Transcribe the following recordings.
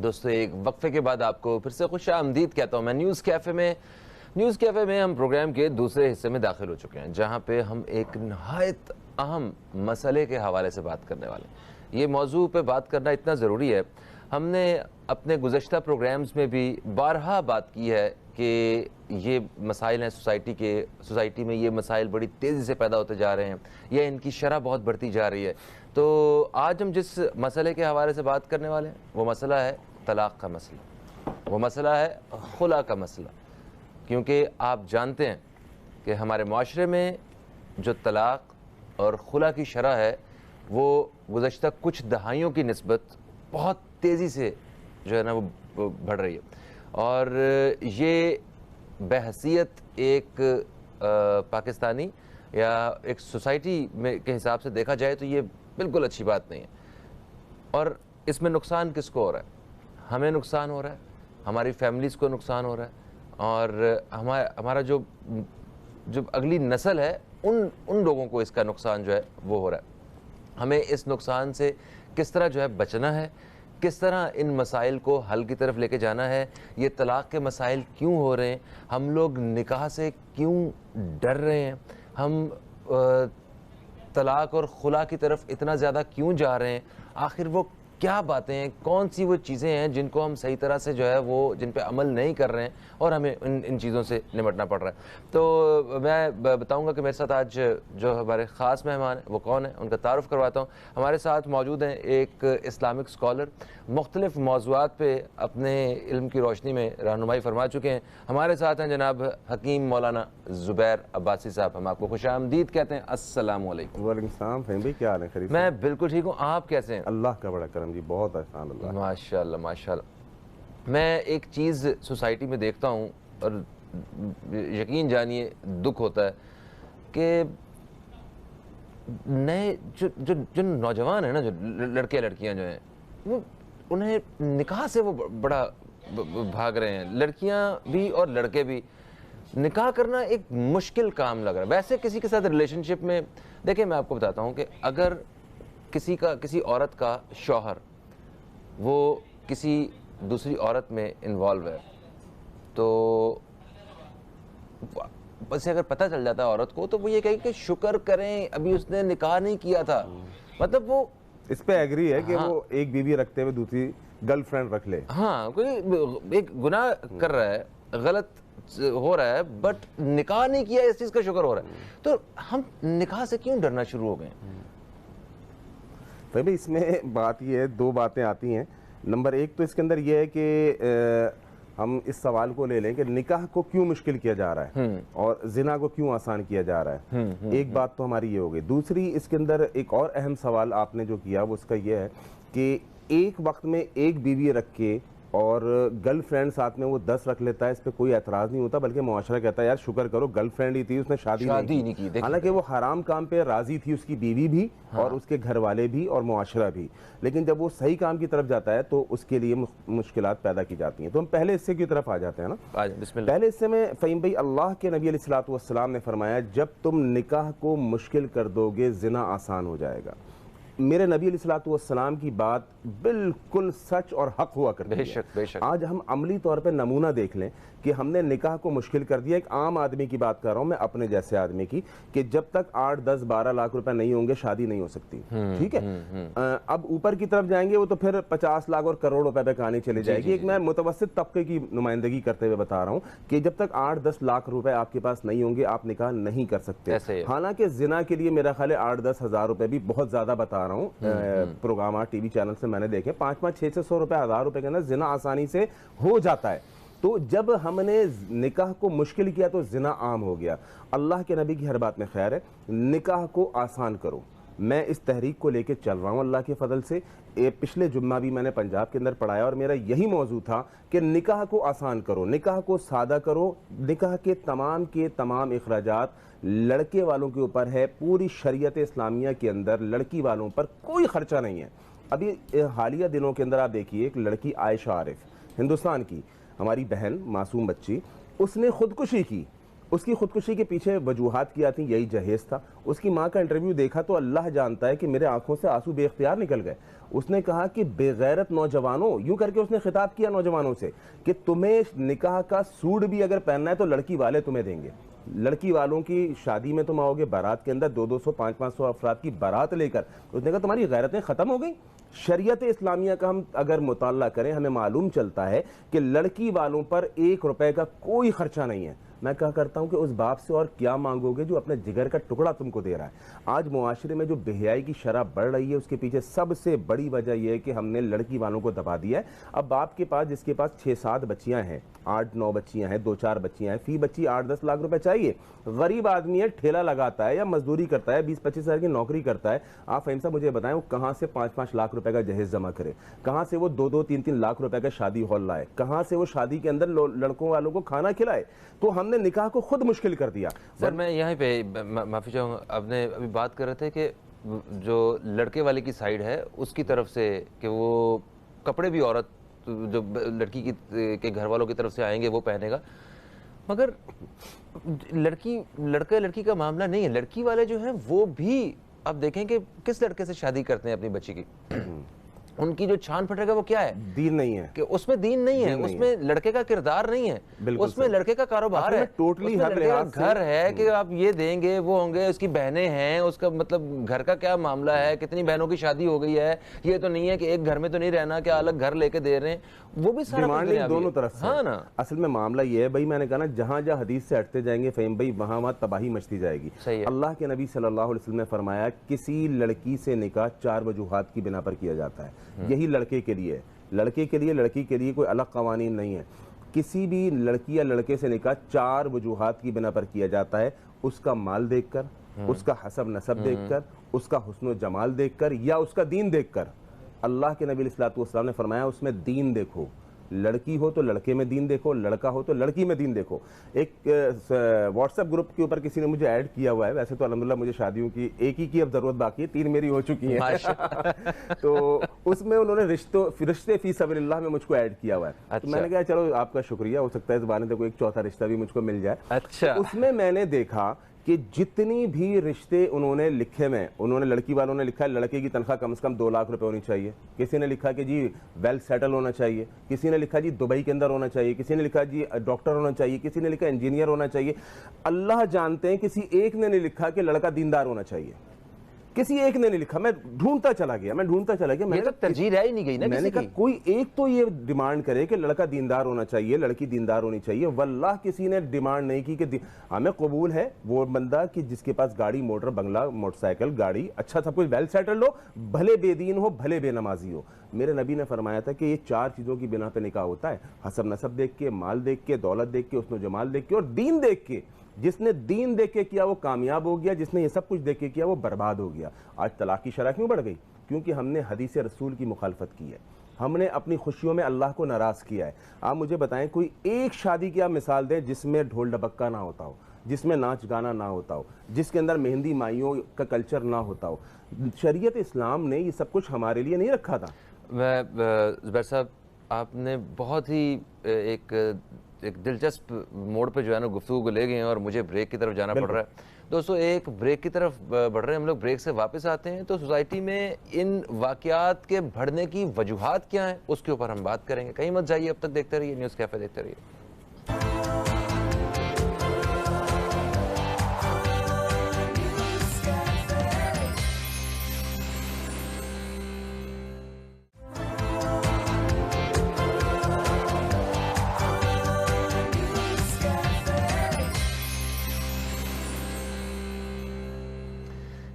دوستو ایک وقفے کے بعد آپ کو پھر سے خوش آمدید کہتا ہوں میں نیوز کیفے میں ہم پروگرام کے دوسرے حصے میں داخل ہو چکے ہیں، جہاں پہ ہم ایک نہایت اہم مسئلے کے حوالے سے بات کرنے والے ہیں۔ یہ موضوع پہ بات کرنا اتنا ضروری ہے، ہم نے اپنے گزشتہ پروگرامز میں بھی بارہا بات کی ہے کہ یہ مسائل ہیں سوسائٹی میں یہ مسائل بڑی تیزی سے پیدا ہوتے جا رہے ہیں یا ان کی شرح بہت بڑھتی جا رہی ہے۔ تو آج ہم جس مسئلے کے حوالے سے بات کرنے والے ہیں وہ مسئلہ ہے طلاق کا مسئلہ، وہ مسئلہ ہے خلا کا مسئلہ، کیونکہ آپ جانتے ہیں کہ ہمارے معاشرے میں جو طلاق اور خلا کی شرح ہے وہ گزشتہ کچھ دہائیوں کی نسبت بہت تیزی سے جو ہے نا وہ بڑھ رہی ہے، اور یہ بحیثیت ایک پاکستانی یا ایک سوسائٹی میں کے حساب سے دیکھا جائے تو یہ بالکل اچھی بات نہیں ہے۔ اور اس میں نقصان کس کو ہو رہا ہے؟ ہمیں نقصان ہو رہا ہے، ہماری فیملیز کو نقصان ہو رہا ہے، اور ہمارا جو اگلی نسل ہے ان لوگوں کو اس کا نقصان جو ہے وہ ہو رہا ہے۔ ہمیں اس نقصان سے کس طرح جو ہے بچنا ہے، کس طرح ان مسائل کو حل کی طرف لے کے جانا ہے، یہ طلاق کے مسائل کیوں ہو رہے ہیں، ہم لوگ نکاح سے کیوں ڈر رہے ہیں، ہم طلاق اور خلا کی طرف اتنا زیادہ کیوں جا رہے ہیں، آخر وہ کیا باتیں ہیں، کون سی وہ چیزیں ہیں جن کو ہم صحیح طرح سے جو ہے وہ جن پہ عمل نہیں کر رہے ہیں اور ہمیں ان چیزوں سے نمٹنا پڑ رہا ہے۔ تو میں بتاؤں گا کہ میرے ساتھ آج جو ہمارے خاص مہمان ہیں وہ کون ہیں، ان کا تعارف کرواتا ہوں۔ ہمارے ساتھ موجود ہیں ایک اسلامک اسکالر، مختلف موضوعات پہ اپنے علم کی روشنی میں رہنمائی فرما چکے ہیں۔ ہمارے ساتھ ہیں جناب حکیم مولانا زبیر عباسی صاحب، ہم آپ کو خوش آمدید کہتے ہیں۔ السلام علیکم۔ وعلیکم السلام فہیم بھائی، کیا حال ہے؟ خیریت؟ میں بالکل ٹھیک ہوں، آپ کیسے ہیں؟ اللہ کا بڑا کرم جی، بہت احسان اللہ۔ ماشاءاللہ ماشاءاللہ۔ میں ایک چیز سوسائٹی میں دیکھتا ہوں اور یقین جانیے دکھ ہوتا ہے کہ نئے جو نوجوان ہیں نا، جو لڑکے لڑکیاں جو ہیں وہ انہیں نکاح سے وہ بڑا بھاگ رہے ہیں، لڑکیاں بھی اور لڑکے بھی۔ نکاح کرنا ایک مشکل کام لگ رہا ہے۔ ویسے کسی کے ساتھ ریلیشن شپ میں دیکھیں، میں آپ کو بتاتا ہوں کہ اگر کسی عورت کا شوہر وہ کسی دوسری عورت میں انوالو ہے تو بس اگر پتہ چل جاتا ہے عورت کو تو وہ یہ کہے کہ شکر کریں ابھی اس نے نکاح نہیں کیا تھا، مطلب وہ اس پہ ایگری ہے کہ وہ ایک بیوی رکھتے ہوئے دوسری گرل فرینڈ رکھ لے۔ ہاں، کوئی ایک گناہ کر رہا ہے، غلط ہو رہا ہے، بٹ نکاح نہیں کیا، اس چیز کا شکر ہو رہا ہے۔ تو ہم نکاح سے کیوں ڈرنا شروع ہو گئے ہیں؟ بھائی اس میں بات یہ ہے، دو باتیں آتی ہیں۔ نمبر ایک تو اس کے اندر یہ ہے کہ ہم اس سوال کو لے لیں کہ نکاح کو کیوں مشکل کیا جا رہا ہے اور زنا کو کیوں آسان کیا جا رہا ہے۔ ایک بات تو ہماری یہ ہو گئی۔ دوسری اس کے اندر ایک اور اہم سوال آپ نے جو کیا وہ اس کا یہ ہے کہ ایک وقت میں ایک بیوی رکھ کے اور گرل فرینڈ ساتھ میں وہ 10 رکھ لیتا ہے، اس پہ کوئی اعتراض نہیں ہوتا، بلکہ معاشرہ کہتا ہے یار شکر کرو گرل فرینڈ ہی تھی، اس نے شادی نہیں کی۔ حالانکہ وہ حرام کام پہ راضی تھی، اس کی بیوی بھی اور اس کے گھر والے بھی اور معاشرہ بھی، لیکن جب وہ صحیح کام کی طرف جاتا ہے تو اس کے لیے مشکلات پیدا کی جاتی ہیں۔ تو ہم پہلے حصے کی طرف آ جاتے ہیں نا۔ پہلے حصے میں فہیم بھائی اللہ کے نبی علیہ الصلوۃ والسلام نے فرمایا جب تم نکاح کو مشکل کر دو گے زنا آسان ہو جائے گا۔ میرے نبی علیہ الصلوۃ والسلام کی بات بالکل سچ اور حق ہوا کرتی ہے۔ بے شک۔ آج ہم عملی طور پہ نمونہ دیکھ لیں کہ ہم نے نکاح کو مشکل کر دیا۔ ایک عام آدمی کی بات کر رہا ہوں میں، اپنے جیسے آدمی کی، کہ جب تک 8 10 12 لاکھ روپے نہیں ہوں گے شادی نہیں ہو سکتی، ٹھیک ہے۔ اب اوپر کی طرف جائیں گے وہ تو پھر 50 لاکھ اور کروڑ روپے پہ کہانی چلی جائے گی۔ ایک میں متوسط طبقے کی نمائندگی کرتے ہوئے بتا رہا ہوں کہ جب تک 8 10 لاکھ روپے آپ کے پاس نہیں ہوں گے آپ نکاح نہیں کر سکتے۔ حالانکہ زنا کے لیے میرا خیال ہے 8 10 ہزار روپے بھی بہت زیادہ بتا رہا ہوں، پروگرامات ٹی وی چینل سے میں نے دیکھے 5 5 6 600 روپے 1000 روپے کے اندر زنا آسانی سے ہو جاتا ہے۔ تو جب ہم نے نکاح کو مشکل کیا تو زنا عام ہو گیا۔ اللہ کے نبی کی ہر بات میں خیر ہے، نکاح کو آسان کرو۔ میں اس تحریک کو لے کے چل رہا ہوں اللہ کے فضل سے۔ پچھلے جمعہ بھی میں نے پنجاب کے اندر پڑھایا اور میرا یہی موضوع تھا کہ نکاح کو آسان کرو، نکاح کو سادہ کرو۔ نکاح کے تمام اخراجات لڑکے والوں کے اوپر ہے۔ پوری شریعت اسلامیہ کے اندر لڑکی والوں پر کوئی خرچہ نہیں ہے۔ ابھی حالیہ دنوں کے اندر آپ دیکھیے ایک لڑکی عائشہ عارف، ہندوستان کی ہماری بہن، معصوم بچی، اس نے خودکشی کی اس کی خودکشی کے پیچھے وجوہات کیا تھیں؟ یہی جہیز تھا۔ اس کی ماں کا انٹرویو دیکھا تو اللہ جانتا ہے کہ میرے آنکھوں سے آنسو بے اختیار نکل گئے۔ اس نے کہا کہ بے غیرت نوجوانوں، یوں کر کے اس نے خطاب کیا نوجوانوں سے کہ تمہیں نکاح کا سوٹ بھی اگر پہننا ہے تو لڑکی والے تمہیں دیں گے۔ لڑکی والوں کی شادی میں تم آؤ گے بارات کے اندر 200 500 افراد کی بارات لے کر، اس نے کہا تمہاری غیرتیں ختم ہو گئیں۔ شریعت اسلامیہ کا ہم اگر مطالعہ کریں ہمیں معلوم چلتا ہے کہ لڑکی والوں پر 1 روپے کا کوئی خرچہ نہیں ہے۔ میں کہا کرتا ہوں کہ اس باپ سے اور کیا مانگو گے جو اپنے جگر کا ٹکڑا تم کو دے رہا ہے۔ آج معاشرے میں جو بے حیائی کی شرح بڑھ رہی ہے اس کے پیچھے سب سے بڑی وجہ یہ ہے کہ ہم نے لڑکی والوں کو دبا دیا ہے۔ اب باپ کے پاس جس کے پاس 6-7 بچیاں ہیں، 8-9 بچیاں ہیں، 2-4 بچیاں ہیں، فی بچی 8-10 لاکھ روپے چاہیے۔ غریب آدمی ہے، ٹھیلا لگاتا ہے یا مزدوری کرتا ہے، 20-25 ہزار کی نوکری کرتا ہے۔ آپ فہیم صاحب مجھے بتائیں وہ کہاں سے 5-5 لاکھ روپے کا جہیز جمع کرے؟ کہاں سے وہ 2-2 3-3 لاکھ روپے کا شادی ہال لائے؟ کہاں سے وہ شادی کے اندر لڑکوں والوں کو کھانا کھلائے؟ تو ہم نے نکاح کو خود مشکل کر دیا۔ سر میں یہیں پہ معافی چاہوں گا، آپ نے ابھی بات کر رہے تھے کہ جو لڑکے والے کی سائیڈ ہے اس کی طرف سے کہ وہ کپڑے بھی عورت جو لڑکی کے گھر والوں کی طرف سے آئیں گے وہ پہنے گا، مگر لڑکی کا معاملہ نہیں ہے۔ لڑکی والے جو ہیں وہ بھی آپ دیکھیں کہ کس لڑکے سے شادی کرتے ہیں اپنی بچی کی، ان کی جو چھان پھٹے گا وہ کیا ہے؟ دین نہیں ہے کہ اس میں دین نہیں ہے، اس میں لڑکے کا کردار نہیں ہے، اس میں لڑکے کا کاروبار ہے، اس میں لڑکے کا گھر ہے کہ آپ یہ دیں گے وہ ہوں گے، اس کی بہنیں ہیں، اس کا مطلب گھر کا کیا معاملہ ہے، کتنی بہنوں کی شادی ہو گئی ہے۔ یہ تو نہیں ہے کہ ایک گھر میں تو نہیں رہنا کہ الگ گھر لے کے دے رہے ہیں، وہ بھی سارا ڈیمانڈ دونوں طرف سے۔ ہاں نا، اصل میں معاملہ یہ ہے بھائی، میں نے کہا نا جہاں جہاں حدیث سے ہٹتے جائیں گے فہیم بھائی وہاں تباہی مچتی جائے گی۔ اللہ کے نبی صلی اللہ علیہ وسلم نے فرمایا کسی لڑکی سے نکاح 4 وجوہات کی بنا پر کیا جاتا ہے۔ یہی لڑکے کے لیے، لڑکے کے لیے، لڑکی کے لیے کوئی الگ قوانین نہیں ہے۔ کسی بھی لڑکی یا لڑکے سے نکاح 4 وجوہات کی بنا پر کیا جاتا ہے: اس کا مال دیکھ کر، اس کا حسب نسب دیکھ کر، اس کا حسن و جمال دیکھ کر، یا اس کا دین دیکھ کر۔ اللہ کے نبی علیہ السلام نے فرمایا اس میں دین دیکھو، لڑکی ہو تو لڑکے میں دین دیکھو، لڑکا ہو تو لڑکی میں دین دیکھو۔ ایک واٹس ایپ گروپ کے اوپر کسی نے مجھے ایڈ کیا ہوا ہے، ویسے تو الحمدللہ مجھے شادیوں کی ایک ہی کی اب ضرورت باقی ہے، 3 میری ہو چکی ہیں، تو اس میں انہوں نے رشتے فی سبیل اللہ میں مجھ کو ایڈ کیا ہوا ہے۔ تو میں نے کہا چلو آپ کا شکریہ، ہو سکتا ہے اس بہانے سے کوئی ایک چوتھا رشتہ بھی مجھ کو مل جائے۔ اس میں نے دیکھا کہ جتنی بھی رشتے انہوں نے لکھے میں، انہوں نے لڑکی والوں نے لکھا ہے لڑکے کی تنخواہ کم از کم 2 لاکھ روپے ہونی چاہیے، کسی نے لکھا کہ جی ویل سیٹل ہونا چاہیے، کسی نے لکھا جی دبئی کے اندر ہونا چاہیے، کسی نے لکھا جی ڈاکٹر ہونا چاہیے، کسی نے لکھا انجینئر ہونا چاہیے۔ اللہ جانتے ہیں کسی ایک نے نہیں لکھا کہ لڑکا دیندار ہونا چاہیے، کسی ایک نے نہیں لکھا۔ میں ڈھونڈتا چلا گیا، میں نے ترجیح رہ ہی نہیں گئی نا، میں نے کہا کوئی ایک تو یہ ڈیمانڈ کرے کہ لڑکا دیندار ہونا چاہیے، لڑکی دیندار ہونی چاہیے۔ واللہ کسی نے ڈیمانڈ نہیں کی کہ ہمیں قبول ہے وہ بندہ کہ جس کے پاس گاڑی، موٹر، بنگلہ، موٹر سائیکل، گاڑی، اچھا سب کچھ، ویل سیٹلڈ ہو، بھلے بے دین ہو، بھلے بے نمازی ہو۔ میرے نبی نے فرمایا تھا کہ یہ 4 چیزوں کی بنا پہ نکاح ہوتا ہے: حسب نسب دیکھ کے، مال دیکھ کے، دولت دیکھ کے، حسن و جمال دیکھ کے، اور دین دیکھ کے۔ جس نے دین دیکھ کے کیا وہ کامیاب ہو گیا، جس نے یہ سب کچھ دیکھ کے کیا وہ برباد ہو گیا۔ آج طلاق کی شرح کیوں بڑھ گئی؟ کیونکہ ہم نے حدیث رسول کی مخالفت کی ہے، ہم نے اپنی خوشیوں میں اللہ کو ناراض کیا ہے۔ آپ مجھے بتائیں کوئی ایک شادی کی آپ مثال دیں جس میں ڈھول ڈبکا نہ ہوتا ہو، جس میں ناچ گانا نہ ہوتا ہو، جس کے اندر مہندی مائیوں کا کلچر نہ ہوتا ہو۔ شریعت اسلام نے یہ سب کچھ ہمارے لیے نہیں رکھا تھا۔ زبیر صاحب آپ نے بہت ہی ایک دلچسپ موڑ پہ جو ہے نا گفتگو کو لے گئے ہیں اور مجھے بریک کی طرف جانا پڑ رہا ہے۔ دوستو ایک بریک کی طرف بڑھ رہے ہیں ہم لوگ، بریک سے واپس آتے ہیں تو سوسائٹی میں ان واقعات کے بڑھنے کی وجوہات کیا ہیں اس کے اوپر ہم بات کریں گے۔ کہیں مت جائیے، اب تک دیکھتے رہیے نیوز کیفے، دیکھتے رہیے۔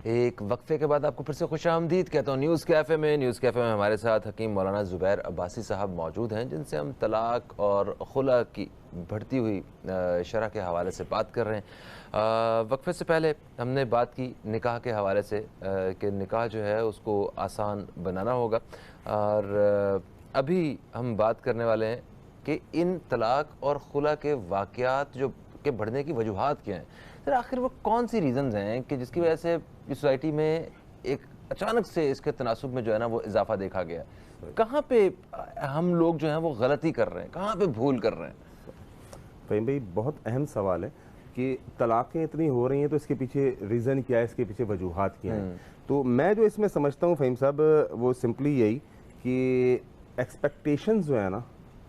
ایک وقفے کے بعد آپ کو پھر سے خوش آمدید کہتا ہوں نیوز کیفے میں۔ نیوز کیفے میں ہمارے ساتھ حکیم مولانا زبیر عباسی صاحب موجود ہیں جن سے ہم طلاق اور خلع کی بڑھتی ہوئی شرح کے حوالے سے بات کر رہے ہیں۔ وقفے سے پہلے ہم نے بات کی نکاح کے حوالے سے کہ نکاح جو ہے اس کو آسان بنانا ہوگا، اور ابھی ہم بات کرنے والے ہیں کہ ان طلاق اور خلع کے واقعات جو کے بڑھنے کی وجوہات کیا ہیں۔ پھر آخر وہ کون سی ریزنز ہیں کہ جس کی وجہ سے سوسائٹی میں ایک اچانک سے اس کے تناسب میں جو ہے نا وہ اضافہ دیکھا گیا؟ کہاں پہ ہم لوگ جو ہیں وہ غلطی کر رہے ہیں، کہاں پہ بھول کر رہے ہیں؟ فہیم بھائی بہت اہم سوال ہے۔ کہ طلاقیں اتنی ہو رہی ہیں تو اس کے پیچھے ریزن کیا ہے, اس کے پیچھے وجوہات کیا ہیں. تو میں جو اس میں سمجھتا ہوں فہیم صاحب, وہ سمپلی یہی کہ ایکسپیکٹیشنز جو ہے نا,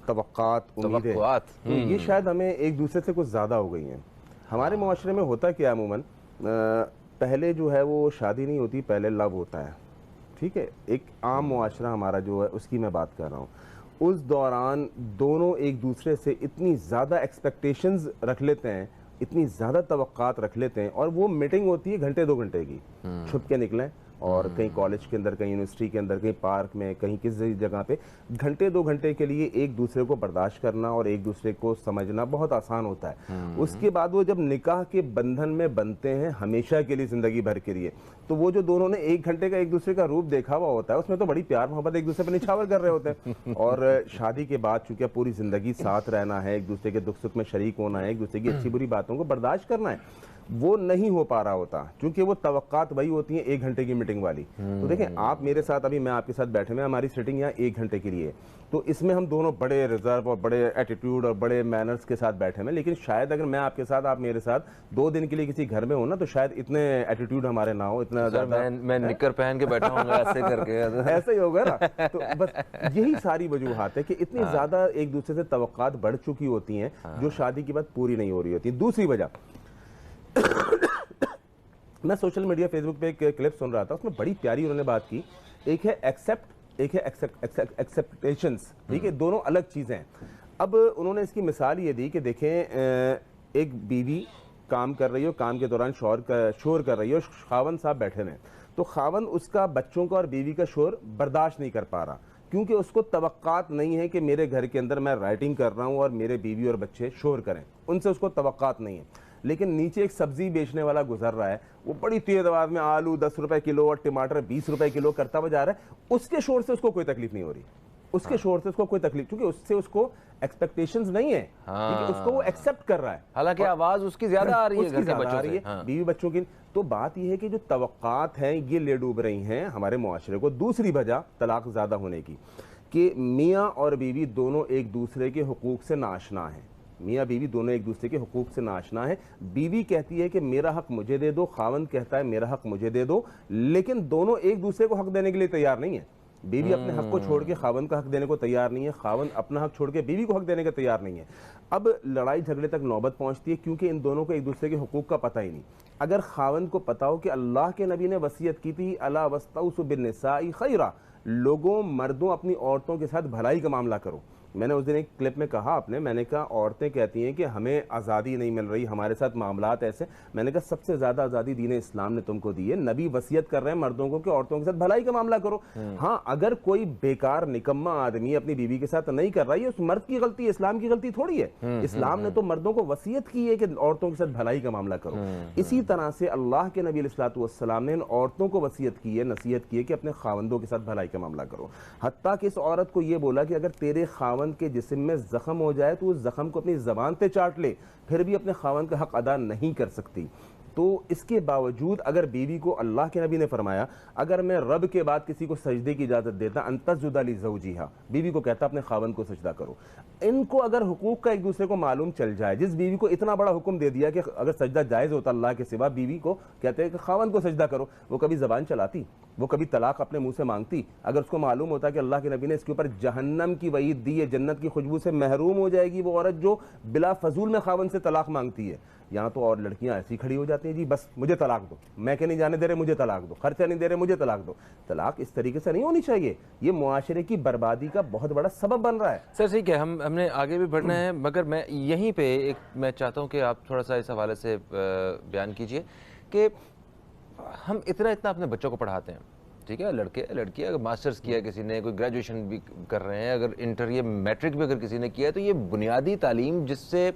توقعات, امیدیں, تو یہ شاید ہمیں ایک دوسرے سے کچھ زیادہ ہو گئی ہیں. ہمارے معاشرے میں ہوتا کیا عموماً, پہلے جو ہے وہ شادی نہیں ہوتی, پہلے لو ہوتا ہے, ٹھیک ہے, ایک عام معاشرہ ہمارا جو ہے اس کی میں بات کر رہا ہوں. اس دوران دونوں ایک دوسرے سے اتنی زیادہ ایکسپیکٹیشنز رکھ لیتے ہیں, اتنی زیادہ توقعات رکھ لیتے ہیں, اور وہ میٹنگ ہوتی ہے گھنٹے 2 گھنٹے کی, چھپ کے نکلیں اور کہیں کالج کے اندر, کہیں یونیورسٹی کے اندر, کہیں پارک میں, کہیں کسی جگہ پہ گھنٹے 2 گھنٹے کے لیے ایک دوسرے کو برداشت کرنا اور ایک دوسرے کو سمجھنا بہت آسان ہوتا ہے. اس کے بعد وہ جب نکاح کے بندھن میں بنتے ہیں ہمیشہ کے لیے, زندگی بھر کے لیے, تو وہ جو دونوں نے 1 گھنٹے کا ایک دوسرے کا روپ دیکھا ہوا ہوتا ہے, اس میں تو بڑی پیار محبت ایک دوسرے پہ نچھاور کر رہے ہوتے ہیں. اور شادی کے بعد چونکہ پوری زندگی ساتھ رہنا ہے, ایک دوسرے کے دکھ سکھ میں شریک ہونا ہے, ایک دوسرے کی اچھی بری باتوں کو برداشت کرنا ہے, وہ نہیں ہو پا رہا ہوتا, کیونکہ وہ توقعات وہی ہوتی ہیں 1 گھنٹے کی میٹنگ والی. تو دیکھیں آپ میرے ساتھ, ابھی میں آپ کے ساتھ بیٹھے ہوئے, ہماری سیٹنگ یہاں 1 گھنٹے کے لیے, تو اس میں ہم دونوں بڑے ریزرو اور بڑے ایٹیٹیوڈ اور بڑے مینرز کے ساتھ بیٹھے ہوئے, لیکن شاید اگر میں آپ کے ساتھ, آپ میرے ساتھ 2 دن کے لیے کسی گھر میں ہوں نا, تو شاید اتنے ایٹیٹیوڈ ہمارے نہ ہو, اتنا زیادہ میں نکر پہن کے بیٹھا ہوں گا ایسے کر کے, ایسا ہی ہوگا نا. تو بس یہی ساری وجوہات ہے کہ اتنی زیادہ ایک دوسرے سے توقعات بڑھ چکی ہوتی ہیں جو شادی کی بات پوری نہیں ہو رہی ہوتی. دوسری وجہ, میں سوشل میڈیا فیس بک پہ ایک کلپ سن رہا تھا, اس میں بڑی پیاری انہوں نے بات کی. ایک ہے ایکسیپٹ, ایک ہے ایکسیپٹیشنز, ٹھیک ہے, دونوں الگ چیزیں ہیں. اب انہوں نے اس کی مثال یہ دی کہ دیکھیں ایک بیوی کام کر رہی ہو, کام کے دوران شور کر رہی ہو, خاوند صاحب بیٹھے ہوئے ہیں, تو خاوند اس کا بچوں کا اور بیوی کا شور برداشت نہیں کر پا رہا, کیونکہ اس کو توقعات نہیں ہے کہ میرے گھر کے اندر میں رائٹنگ کر رہا ہوں اور میرے بیوی اور بچے شور کریں, ان سے اس کو توقعات نہیں ہے. لیکن نیچے ایک سبزی بیچنے والا گزر رہا ہے, وہ بڑی تیز آواز میں آلو 10 روپے کلو اور ٹماٹر 20 روپے کلو کرتا ہوا جا رہا ہے, اس کے شور سے اس کو کوئی تکلیف نہیں ہو رہی, اس کے شور سے اس کو کوئی تکلیف, کیونکہ اس سے اس کو ایکسپیکٹیشنز نہیں ہے, اس کو وہ ایکسیپٹ کر رہا ہے, حالانکہ آواز اس کی زیادہ آ رہی ہے گھر کے بچوں سے, بیوی بچوں کی. تو بات یہ ہے کہ جو توقعات ہیں یہ لے ڈوب رہی ہیں ہمارے معاشرے کو. دوسری وجہ طلاق زیادہ ہونے کی, کہ میاں اور بیوی دونوں ایک دوسرے کے حقوق سے ناآشنا ہیں, میاں بیوی دونوں ایک دوسرے کے حقوق سے ناآشنا ہے. بیوی کہتی ہے کہ میرا حق مجھے دے دو, خاوند کہتا ہے میرا حق مجھے دے دو, لیکن دونوں ایک دوسرے کو حق دینے کے لیے تیار نہیں ہے. بیوی اپنے حق کو چھوڑ کے خاوند کا حق دینے کو تیار نہیں ہے, خاوند اپنا حق چھوڑ کے بیوی کو حق دینے کا تیار نہیں ہے. اب لڑائی جھگڑے تک نوبت پہنچتی ہے, کیونکہ ان دونوں کو ایک دوسرے کے حقوق کا پتہ ہی نہیں. اگر خاوند کو پتا ہو کہ اللہ کے نبی نے وصیت کی تھی الا واستوصوا بالنساء خیرا, لوگوں, مردوں, اپنی عورتوں کے ساتھ بھلائی کا معاملہ کرو. میں نے اس دن ایک کلپ میں کہا, میں نے کہا عورتیں کہتی ہیں کہ ہمیں آزادی نہیں مل رہی, ہمارے ساتھ معاملات ایسے. میں نے کہا سب سے زیادہ آزادی دین اسلام نے تم کو دی ہے, نبی وصیت کر رہے ہیں مردوں کو کہ عورتوں کے ساتھ بھلائی کا معاملہ کرو. ہاں اگر کوئی بیکار نکما آدمی اپنی بیوی کے ساتھ نہیں کر رہا ہے, یہ اس مرد کی غلطی ہے, اسلام کی غلطی تھوڑی ہے. اسلام نے تو مردوں کو وصیت کی ہے کہ عورتوں کے ساتھ بھلائی کا معاملہ کرو. اسی طرح سے اللہ کے نبی علیہ الصلوۃ والسلام نے ان عورتوں کو وصیت کی ہے, نصیحت کی ہے کہ اپنے خاوندوں کے ساتھ بھلائی کا معاملہ کرو. حتیٰ کہ اس عورت کو یہ بولا کہ اگر تیرے خاوند کے جسم میں زخم ہو جائے تو اس زخم کو اپنی زبان پہ چاٹ لے, پھر بھی اپنے خاوند کا حق ادا نہیں کر سکتی. تو اس کے باوجود اگر بیوی کو, اللہ کے نبی نے فرمایا اگر میں رب کے بعد کسی کو سجدے کی اجازت دیتا ان تسجد لزوجہا, بیوی کو کہتا اپنے خاوند کو سجدہ کرو. ان کو اگر حقوق کا ایک دوسرے کو معلوم چل جائے, جس بیوی کو اتنا بڑا حکم دے دیا کہ اگر سجدہ جائز ہوتا اللہ کے سوا, بیوی کو کہتے ہیں کہ خاوند کو سجدہ کرو, وہ کبھی زبان چلاتی, وہ کبھی طلاق اپنے منہ سے مانگتی؟ اگر اس کو معلوم ہوتا کہ اللہ کے نبی نے اس کے اوپر جہنم کی وعید دی ہے, جنت کی خوشبو سے محروم ہو جائے گی وہ عورت جو بلا فضول میں خاوند سے طلاق مانگتی ہے. یہاں تو اور لڑکیاں ایسی کھڑی ہو جاتی ہیں, جی بس مجھے طلاق دو, میں کہ نہیں جانے دے رہے مجھے طلاق دو, خرچہ نہیں دے رہے مجھے طلاق دو. طلاق اس طریقے سے نہیں ہونی چاہیے, یہ معاشرے کی بربادی کا بہت بڑا سبب بن رہا ہے. سر ٹھیک ہے, ہم نے آگے بھی بڑھنا ہے, مگر میں یہیں پہ میں چاہتا ہوں کہ آپ تھوڑا سا اس حوالے سے بیان کیجئے کہ ہم اتنا اپنے بچوں کو پڑھاتے ہیں, ٹھیک ہے, لڑکے لڑکیاں, اگر ماسٹرز کیا کسی نے, کوئی گریجویشن بھی کر رہے ہیں, اگر انٹر یا میٹرک بھی اگر کسی نے کیا ہے, تو یہ بنیادی تعلیم جس سے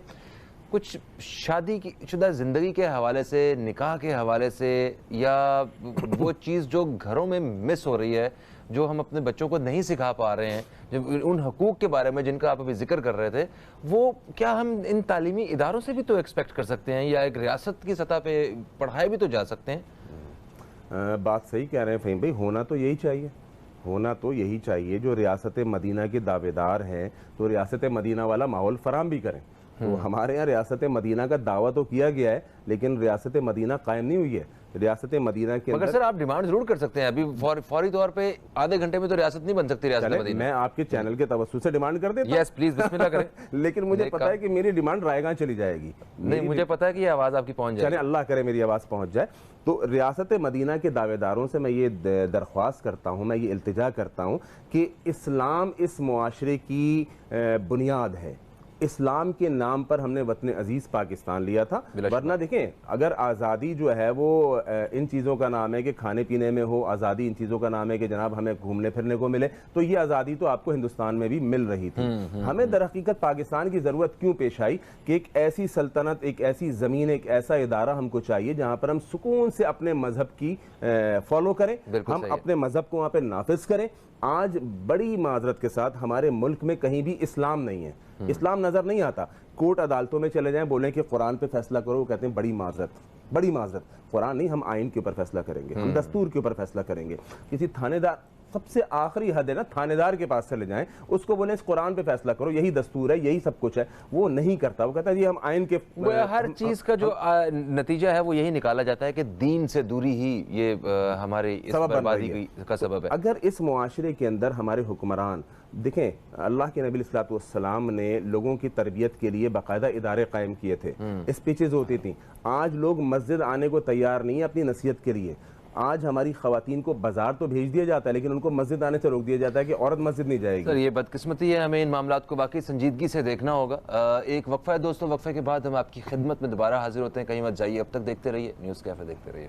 کچھ شادی کی شدہ زندگی کے حوالے سے, نکاح کے حوالے سے, یا وہ چیز جو گھروں میں مس ہو رہی ہے, جو ہم اپنے بچوں کو نہیں سکھا پا رہے ہیں, ان حقوق کے بارے میں جن کا آپ ابھی ذکر کر رہے تھے, وہ کیا ہم ان تعلیمی اداروں سے بھی تو ایکسپیکٹ کر سکتے ہیں, یا ایک ریاست کی سطح پہ پڑھائے بھی تو جا سکتے ہیں؟ بات صحیح کہہ رہے ہیں فہیم بھائی, ہونا تو یہی چاہیے, ہونا تو یہی چاہیے. جو ریاست مدینہ کے دعوے دار ہیں تو ریاست مدینہ والا ماحول فراہم بھی کریں. تو ہمارے یہاں ریاست مدینہ کا دعویٰ تو کیا گیا ہے لیکن ریاست مدینہ قائم نہیں ہوئی ہے. ریاست مدینہ کے مگر سر آپ ڈیمانڈ ضرور کر سکتے ہیں, ابھی فوری طور پہ آدھے گھنٹے میں تو ریاست نہیں بن سکتی ریاست مدینہ. میں آپ کے چینل کے توسط سے ڈیمانڈ کر دیتا ہوں. یس پلیز بسم اللہ کریں. لیکن مجھے پتا ہے کہ میری ڈیمانڈ رائے گاں چلی جائے گی. نہیں مجھے پتا ہے کہ یہ آواز آپ کی پہنچ جائے. چلیں اللہ کرے میری آواز پہنچ جائے. تو ریاست مدینہ کے دعوے داروں سے میں یہ درخواست کرتا ہوں, میں یہ التجا کرتا ہوں کہ اسلام اس معاشرے کی بنیاد ہے. اسلام کے نام پر ہم نے وطن عزیز پاکستان لیا تھا, ورنہ دیکھیں اگر آزادی جو ہے وہ ان چیزوں کا نام ہے کہ کھانے پینے میں ہو, آزادی ان چیزوں کا نام ہے کہ جناب ہمیں گھومنے پھرنے کو ملے, تو یہ آزادی تو آپ کو ہندوستان میں بھی مل رہی تھی. ہمیں در حقیقت پاکستان کی ضرورت کیوں پیش آئی کہ ایک ایسی سلطنت, ایک ایسی زمین, ایک ایسا ادارہ ہم کو چاہیے جہاں پر ہم سکون سے اپنے مذہب کی فالو کریں, ہم اپنے مذہب کو وہاں پہ نافذ کریں. آج بڑی معذرت کے ساتھ ہمارے ملک میں کہیں بھی اسلام نہیں ہے, اسلام نظر نہیں آتا. کورٹ عدالتوں میں چلے جائیں, بولیں کہ قرآن پہ فیصلہ کرو, وہ کہتے ہیں بڑی معذرت. قرآن نہیں, ہم آئین کے اوپر فیصلہ کریں گے, ہم دستور کے اوپر فیصلہ کریں گے. کسی تھانے دار, سب سے آخری حد ہے نا, تھانے دار کے پاس چلے جائیں, اس کو بولیں اس قرآن پہ فیصلہ کرو, یہی دستور ہے, یہی سب کچھ ہے. وہ نہیں کرتا, وہ کہتا ہے یہ ہم آئین کے ہر چیز کا جو نتیجہ ہے وہ یہی نکالا جاتا ہے کہ دین سے دوری ہی یہ ہماری اس بربادی کا سبب ہے. اگر اس معاشرے کے اندر ہمارے حکمران دیکھیں, اللہ کے نبی صلی اللہ علیہ وسلم نے لوگوں کی تربیت کے لیے باقاعدہ ادارے قائم کیے تھے, اسپیچز ہوتی تھیں. آج لوگ مسجد آنے کو تیار نہیں ہیں اپنی نصیحت کے لیے. آج ہماری خواتین کو بازار تو بھیج دیا جاتا ہے لیکن ان کو مسجد آنے سے روک دیا جاتا ہے کہ عورت مسجد نہیں جائے گی. سر یہ بدقسمتی ہے, ہمیں ان معاملات کو باقی سنجیدگی سے دیکھنا ہوگا. ایک وقفہ ہے دوستوں, وقفے کے بعد ہم آپ کی خدمت میں دوبارہ حاضر ہوتے ہیں. کہیں مت جائیے, اب تک دیکھتے رہیے نیوز کیفے, دیکھتے رہیے.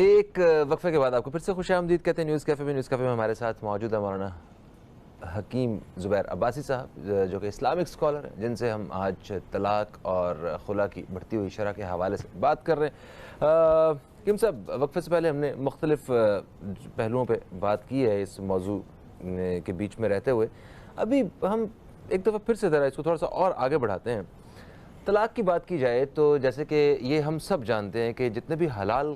ایک وقفے کے بعد آپ کو پھر سے خوش آمدید کہتے ہیں نیوز کیفے میں. نیوز کیفے میں ہمارے ساتھ موجود ہے مولانا حکیم زبیر عباسی صاحب, جو کہ اسلامک اسکالر ہیں, جن سے ہم آج طلاق اور خلا کی بڑھتی ہوئی شرح کے حوالے سے بات کر رہے ہیں. حکیم صاحب, وقفے سے پہلے ہم نے مختلف پہلوؤں پہ بات کی ہے اس موضوع کے بیچ میں رہتے ہوئے. ابھی ہم ایک دفعہ پھر سے ذرا اس کو تھوڑا سا اور آگے بڑھاتے ہیں. طلاق کی بات کی جائے تو جیسے کہ یہ ہم سب جانتے ہیں کہ جتنے بھی حلال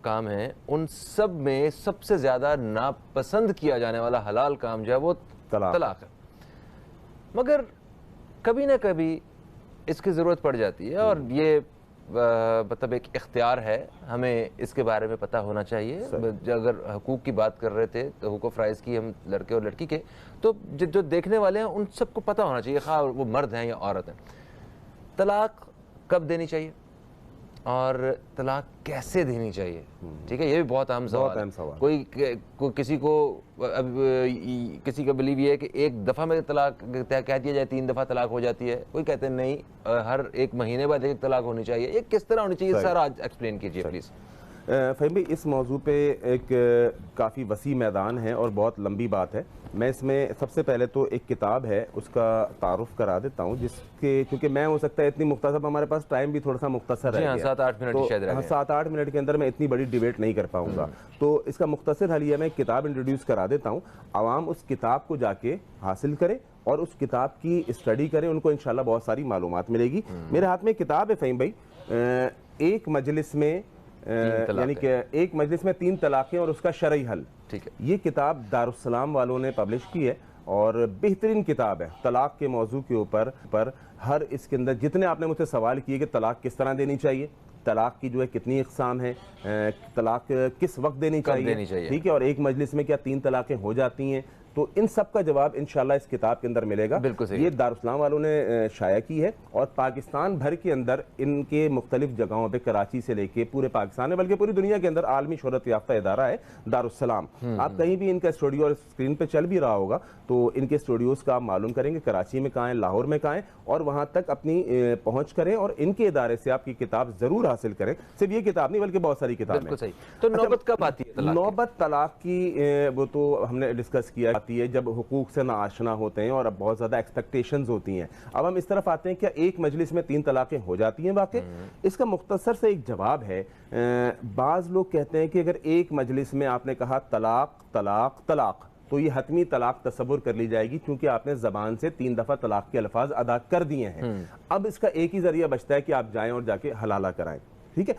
کام ہیں ان سب میں سب سے زیادہ ناپسند کیا جانے والا حلال کام جو ہے وہ طلاق ہے. مگر کبھی نہ کبھی اس کی ضرورت پڑ جاتی ہے, اور یہ مطلب ایک اختیار ہے, ہمیں اس کے بارے میں پتہ ہونا چاہیے. اگر حقوق کی بات کر رہے تھے تو حقوق فرائض کی, ہم لڑکے اور لڑکی کے, تو جو دیکھنے والے ہیں ان سب کو پتہ ہونا چاہیے, خواہ وہ مرد ہیں یا عورت ہیں, طلاق کب دینی چاہیے اور طلاق کیسے دینی چاہیے. ٹھیک ہے, یہ بھی بہت اہم سوال ہے. کوئی کسی کو کسی کا بلیو یہ ہے کہ ایک دفعہ میں طلاق کہہ دیا جائے 3 دفعہ طلاق ہو جاتی ہے, کوئی کہتے ہیں نہیں ہر 1 مہینے بعد ایک طلاق ہونی چاہیے. یہ کس طرح ہونی چاہیے سر, آج ایکسپلین کیجیے پلیز. فہیم بھائی, اس موضوع پہ ایک کافی وسیع میدان ہے اور بہت لمبی بات ہے. میں اس میں سب سے پہلے تو ایک کتاب ہے اس کا تعارف کرا دیتا ہوں, جس کے کیونکہ میں ہو سکتا ہے اتنی مختصر, ہمارے پاس ٹائم بھی تھوڑا سا مختصر ہے, 7-8 منٹ شاید رہ گئے. 7-8 منٹ کے اندر میں اتنی بڑی ڈیبیٹ نہیں کر پاؤں گا. تو اس کا مختصر حل یہ, میں ایک کتاب انٹروڈیوس کرا دیتا ہوں, عوام اس کتاب کو جا کے حاصل کرے اور اس کتاب کی اسٹڈی کریں, ان کو انشاءاللہ بہت ساری معلومات ملے گی. میرے ہاتھ میں کتاب ہے فہیم بھائی, ایک مجلس میں یعنی کہ ایک مجلس میں 3 طلاقیں اور اس کا شرعی حل. ٹھیک ہے, یہ کتاب دارالسلام والوں نے پبلش کی ہے اور بہترین کتاب ہے طلاق کے موضوع کے اوپر. ہر اس کے اندر جتنے آپ نے مجھ سے سوال کیے کہ طلاق کس طرح دینی چاہیے, طلاق کی جو ہے کتنی اقسام ہیں, طلاق کس وقت دینی چاہیے, ٹھیک ہے, اور ایک مجلس میں کیا 3 طلاقیں ہو جاتی ہیں, تو ان سب کا جواب انشاءاللہ اس کتاب کے اندر ملے گا. یہ دارالسلام والوں نے شائع کی ہے اور پاکستان بھر کے اندر ان کے مختلف جگہوں پہ, کراچی سے لے کے پورے پاکستان میں بلکہ پوری دنیا کے اندر عالمی شہرت یافتہ ادارہ ہے دارالسلام. آپ کہیں بھی ان کا اسٹوڈیو اور اسکرین پہ چل بھی رہا ہوگا تو ان کے اسٹوڈیوز کا آپ معلوم کریں گے, کراچی میں کہاں ہیں, لاہور میں کہاں ہیں, اور وہاں تک اپنی پہنچ کریں اور ان کے ادارے سے آپ کی کتاب ضرور حاصل کریں. صرف یہ کتاب نہیں بلکہ بہت ساری کتابیں. بالکل صحیح. تو نوبت کب آتی ہے؟ نوبت طلاق کی وہ تو ہم نے ڈسکس کیا, آتی ہے جب حقوق سے ناآشنا ہوتے ہیں اور اب بہت زیادہ ایکسپیکٹیشنز ہوتی ہیں. اب ہم اس طرف آتے ہیں, کیا ایک مجلس میں 3 طلاقیں ہو جاتی ہیں واقع؟ اس کا مختصر سے ایک جواب ہے. بعض لوگ کہتے ہیں کہ اگر ایک مجلس میں آپ نے کہا طلاق طلاق طلاق, تو یہ حتمی طلاق تصور کر لی جائے گی، چونکہ آپ نے زبان سے 3 دفعہ طلاق کے الفاظ ادا کر دیے ہیں۔ اب اس کا ایک ہی ذریعہ بچتا ہے کہ آپ جائیں اور جا کے حلالہ کرائیں، ٹھیک ہے۔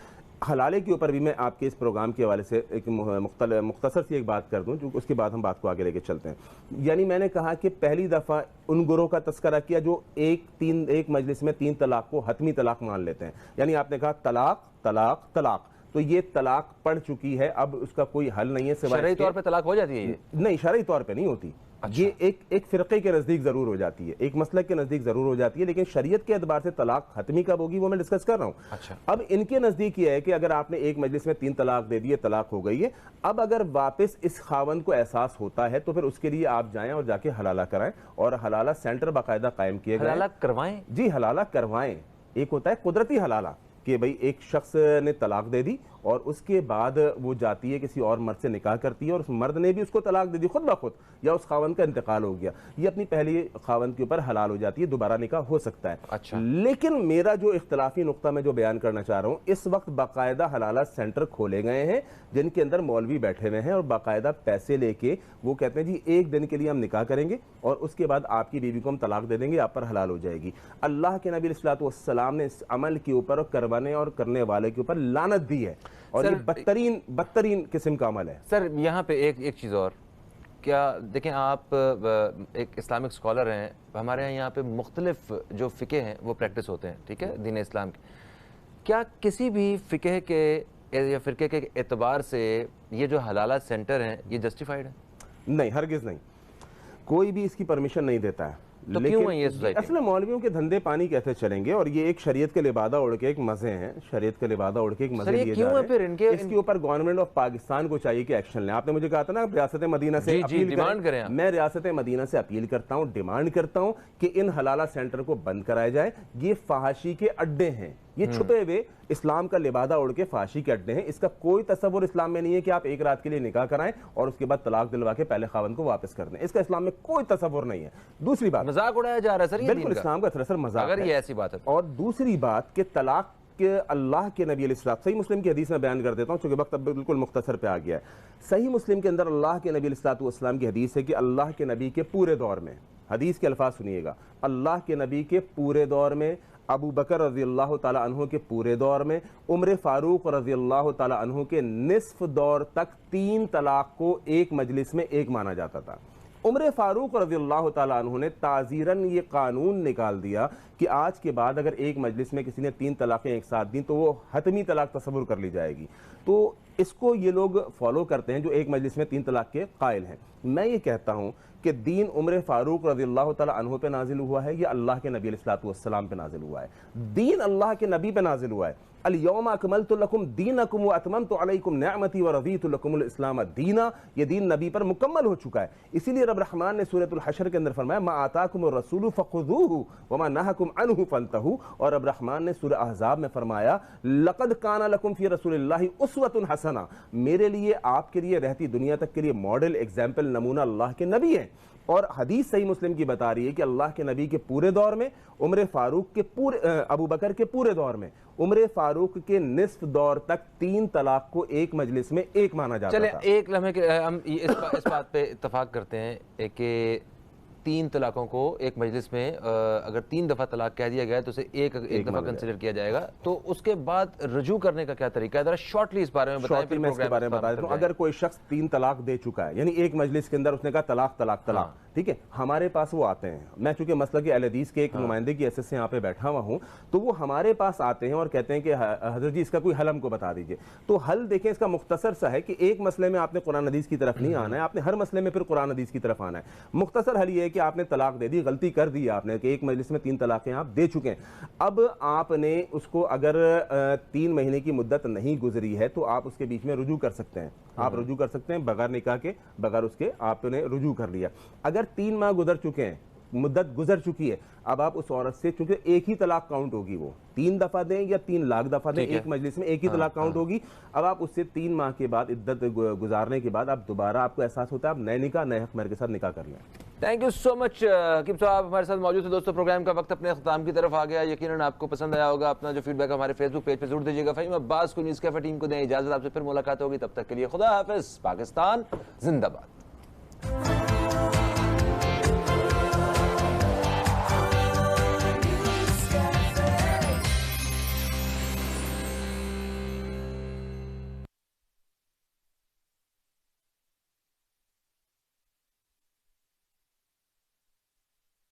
حلالے کے اوپر بھی میں آپ کے اس پروگرام کے حوالے سے ایک مختصر سی ایک بات کر دوں، اس کے بعد ہم بات کو آگے لے کے چلتے ہیں۔ یعنی میں نے کہا کہ پہلی دفعہ ان گروہ کا تذکرہ کیا جو ایک مجلس میں 3 طلاق کو حتمی طلاق مان لیتے ہیں، یعنی آپ نے کہا طلاق طلاق طلاق، تو یہ طلاق پڑ چکی ہے، اب اس کا کوئی حل نہیں ہے سوائے شرعی طور پہ طلاق ہو جاتی ہے یہ؟ نہیں، شرعی طور پہ نہیں ہوتی، یہ ایک فرقے کے نزدیک ضرور ہو جاتی ہے، ایک مسلک کے نزدیک ضرور ہو جاتی ہے، لیکن شریعت کے اعتبار سے طلاق حتمی کب ہوگی وہ میں ڈسکس کر رہا ہوں۔ اب ان کے نزدیک یہ ہے کہ اگر آپ نے ایک مجلس میں 3 طلاق دے دیے، طلاق ہو گئی ہے، اب اگر واپس اس خاوند کو احساس ہوتا ہے تو پھر اس کے لیے آپ جائیں اور جا کے حلالہ کرائیں، اور حلالہ سینٹر باقاعدہ قائم کیے گئے۔ حلالہ کروائیں؟ جی حلالہ کروائیں۔ ایک ہوتا ہے قدرتی حلالہ کہ بھئی ایک شخص نے طلاق دے دی اور اس کے بعد وہ جاتی ہے کسی اور مرد سے نکاح کرتی ہے اور اس مرد نے بھی اس کو طلاق دے دی خود بخود، یا اس خاوند کا انتقال ہو گیا، یہ اپنی پہلی خاوند کے اوپر حلال ہو جاتی ہے، دوبارہ نکاح ہو سکتا ہے۔ لیکن میرا جو اختلافی نقطہ میں جو بیان کرنا چاہ رہا ہوں، اس وقت باقاعدہ حلالہ سینٹر کھولے گئے ہیں جن کے اندر مولوی بیٹھے ہوئے ہیں اور باقاعدہ پیسے لے کے وہ کہتے ہیں جی 1 دن کے لیے ہم نکاح کریں گے اور اس کے بعد آپ کی بیوی کو ہم طلاق دے دیں گے، آپ پر حلال ہو جائے گی۔ اللہ کے نبی علیہ السلام نے اس عمل کے اوپر اور کروانے اور کرنے والے کے اوپر لعنت دی ہے، اور یہ بدترین قسم کا عمل ہے۔ سر یہاں پہ ایک چیز اور، کیا دیکھیں آپ ایک اسلامک سکولر ہیں، ہمارے یہاں پہ مختلف جو فقہ ہیں وہ پریکٹس ہوتے ہیں، ٹھیک ہے، دین اسلام کے، کیا کسی بھی فقہ کے یا فرقے کے اعتبار سے یہ جو حلالہ سینٹر ہیں یہ جسٹیفائیڈ ہے؟ نہیں، ہرگز نہیں، کوئی بھی اس کی پرمیشن نہیں دیتا ہے۔ لیکن اصل مولویوں کے دھندے پانی کیسے چلیں گے، اور یہ ایک شریعت کے لبادہ اڑ کے ایک مزے ہیں، شریعت کے لبادہ اڑ کے ایک مزے لیے جا رہے ہیں۔ اس کے اوپر گورنمنٹ آف پاکستان کو چاہیے کہ ایکشن لیں۔ آپ نے مجھے کہا تھا نا ریاست مدینہ سے اپیل کریں، میں ریاست مدینہ سے اپیل کرتا ہوں، ڈیمانڈ کرتا ہوں کہ ان حلالہ سینٹر کو بند کرائے جائے۔ یہ فحاشی کے اڈے ہیں، یہ چھپے ہوئے اسلام کا لبادہ اڑ کے فحاشی کے اڈے ہیں۔ اس کا کوئی تصور اسلام میں نہیں ہے کہ آپ ایک رات کے لیے نکاح کرائیں اور اس کے بعد طلاق دلوا کے پہلے خاوند کو واپس کر دیں، اس کا اسلام میں کوئی تصور نہیں ہے۔ دوسری بات، مذاق اڑایا جا رہا ہے سر، یہ بالکل اسلام کا سراسر مذاق ہے اگر یہ ایسی بات ہے۔ اور دوسری بات کہ طلاق کہ اللہ کے نبی علیہ السلام، صحیح مسلم کی حدیث میں بیان کر دیتا ہوں چونکہ وقت اب بالکل مختصر پہ آ گیا ہے۔ صحیح مسلم کے اندر اللہ کے نبی علیہ السلام کی حدیث ہے کہ اللہ کے نبی کے پورے دور میں، حدیث کے الفاظ سنیے گا، اللہ کے نبی کے پورے دور میں، ابو بکر رضی اللہ تعالی عنہ کے پورے دور میں، عمر فاروق رضی اللہ تعالی عنہ کے نصف دور تک 3 طلاق کو ایک مجلس میں ایک مانا جاتا تھا۔ عمر فاروق رضی اللہ تعالیٰ عنہ نے تعزیراً یہ قانون نکال دیا کہ آج کے بعد اگر ایک مجلس میں کسی نے 3 طلاقیں ایک ساتھ دیں تو وہ حتمی طلاق تصور کر لی جائے گی۔ تو اس کو یہ لوگ فالو کرتے ہیں جو ایک مجلس میں 3 طلاق کے قائل ہیں۔ میں یہ کہتا ہوں کہ دین عمر فاروق رضی اللہ تعالیٰ عنہ پہ نازل ہوا ہے یا اللہ کے نبی علیہ السلام پہ نازل ہوا ہے؟ دین اللہ کے نبی پہ نازل ہوا ہے۔ الیوم اکملت لکم دینکم واتممت علیکم نعمتی ورضیت لکم الاسلام دینا، یہ دین نبی پر مکمل ہو چکا ہے۔ اسی لیے رب رحمان نے سورۃ الحشر کے اندر فرمایا ما آتاکم الرسول فخذوہ وما نہاکم عنہ فانتہوا، اور رب رحمان نے سورہ احزاب میں فرمایا لقد کان لکم فی رسول اللہ اسوۃ حسنہ، میرے لیے آپ کے لیے رہتی دنیا تک کے لیے ماڈل، ایگزامپل، نمونہ اللہ کے نبی ہیں۔ اور حدیث صحیح مسلم کی بتا رہی ہے کہ اللہ کے نبی کے پورے دور میں، عمر فاروق کے ابو بکر کے پورے دور میں، عمر فاروق کے نصف دور تک 3 طلاق کو ایک مجلس میں ایک مانا جاتا تھا۔ چلیں ایک لمحے کے ہم اس بات پہ اتفاق کرتے ہیں کہ 3 طلاقوں کو ایک مجلس میں اگر 3 دفعہ طلاق کہہ دیا گیا تو اسے ایک دفعہ کنسیڈر کیا جائے گا، تو اس کے بعد رجوع کرنے کا کیا طریقہ ہے؟ ذرا شارٹلی اس بارے میں بتائیں۔ شارٹلی میں اس کے بارے میں بتا دیتا ہوں۔ اگر کوئی شخص 3 طلاق دے چکا ہے، یعنی ایک مجلس کے اندر اس نے کہا طلاق طلاق طلاق، ٹھیک ہے، ہمارے پاس وہ آتے ہیں، میں چونکہ مسلک اہل حدیث کے ایک نمائندے کی حیثیت سے یہاں پہ بیٹھا ہوا ہوں، تو وہ ہمارے پاس آتے ہیں اور کہتے ہیں کہ حضرت جی اس کا کوئی حل ہم کو بتا دیجئے۔ تو حل دیکھیں اس کا مختصر سا ہے کہ ایک مسئلے میں آپ نے قرآن حدیث کی طرف نہیں آنا ہے، آپ نے ہر مسئلے میں پھر قرآن حدیث کی طرف آنا ہے۔ مختصر حل یہ ہے کہ آپ نے طلاق دے دی، غلطی کر دی آپ نے کہ ایک مجلس میں 3 طلاقیں آپ دے چکے ہیں، اب آپ نے اس کو اگر 3 مہینے کی مدت نہیں گزری ہے تو آپ اس کے بیچ میں رجوع کر سکتے ہیں، آپ رجوع کر سکتے ہیں بغیر نکاح کے، بغیر اس کے آپ نے رجوع کر لیا۔ اگر 3 ماہ گزر چکے ہیں، مدت گزر چکی ہے، اب آپ اس عورت سے، چونکہ ایک ہی طلاق کاؤنٹ ہوگی، وہ 3 دفعہ دیں یا 3 لاکھ دفعہ دیں، ایک مجلس میں ایک ہی طلاق کاؤنٹ ہوگی۔ اب آپ اس سے 3 ماہ کے بعد عدت گزارنے کے بعد آپ دوبارہ آپ کو احساس ہوتا ہے آپ نئے نکاح، نئے حق مہر کے ساتھ نکاح کر لیں۔ تھینک یو سو مچ حکیم صاحب، ہمارے ساتھ موجود تھے۔ دوستوں پروگرام کا وقت اپنے اختتام کی طرف آ گیا، یقیناً آپ کو پسند آیا ہوگا۔ اپنا جو فیڈ بیک ہمارے فیس بک پیج پہ ضرور دیجیے گا۔ فہیم عباس کو نیوز کیفے ٹیم کو دیں اجازت، آپ سے پھر ملاقات ہوگی، تب تک کے لیے خدا حافظ۔ پاکستان زندہ باد۔